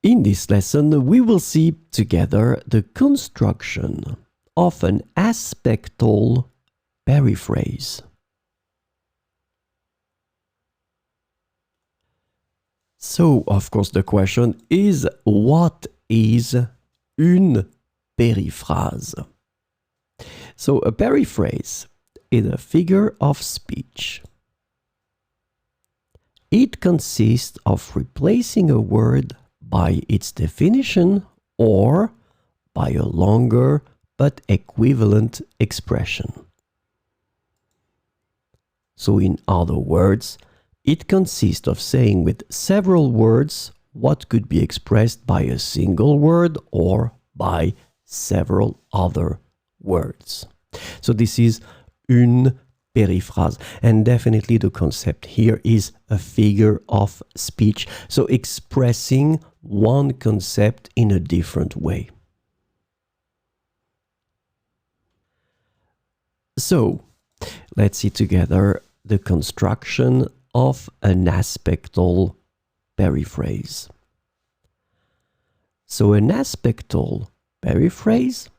In this lesson, we will see together the construction of an aspectual periphrase. So, of course, the question is, what is une periphrase? So, a periphrase is a figure of speech. It consists of replacing a word by its definition or by a longer but equivalent expression. So, in other words, it consists of saying with several words what could be expressed by a single word or by several other words. So this is une periphrase, and definitely the concept here is a figure of speech, so expressing one concept in a different way. So let's see together the construction of an aspectual periphrase. So an aspectual periphrase,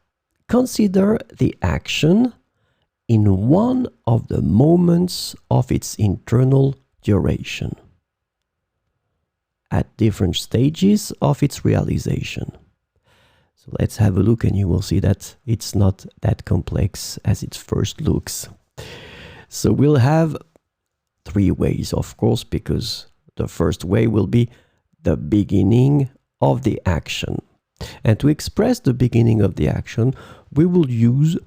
consider the action in one of the moments of its internal duration, at different stages of its realization. So let's have a look and you will see that it's not that complex as it first looks. So we'll have three ways, of course, because the first way will be the beginning of the action. And to express the beginning of the action, we will use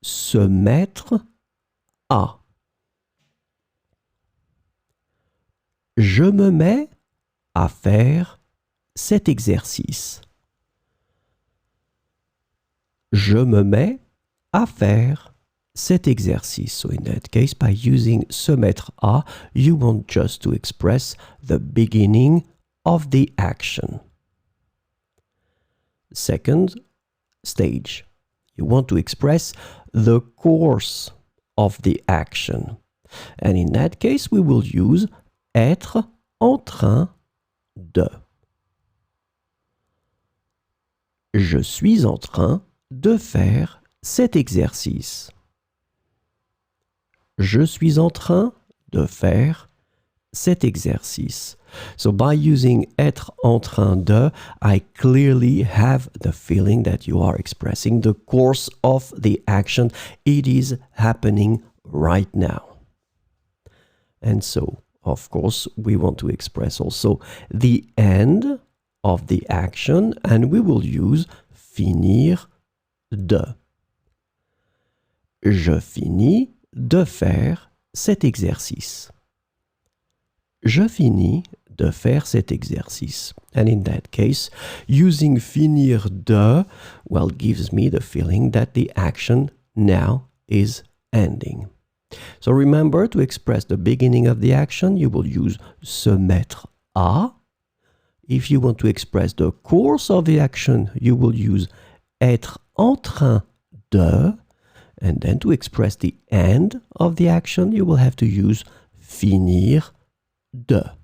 se mettre à. Je me mets à faire cet exercice. Je me mets à faire cet exercice. So in that case, by using se mettre à, you want just to express the beginning of the action. Second stage, you want to express the course of the action. And in that case, we will use être en train de. Je suis en train de faire cet exercice. Je suis en train de faire cet exercice. So by using être en train de, I clearly have the feeling that you are expressing the course of the action. It is happening right now. And so, of course, we want to express also the end of the action, and we will use finir de. Je finis de faire cet exercice. Je finis de faire cet exercice. And in that case, using finir de, well, gives me the feeling that the action now is ending. So remember, to express the beginning of the action, you will use se mettre à. If you want to express the course of the action, you will use être en train de. And then to express the end of the action, you will have to use finir de.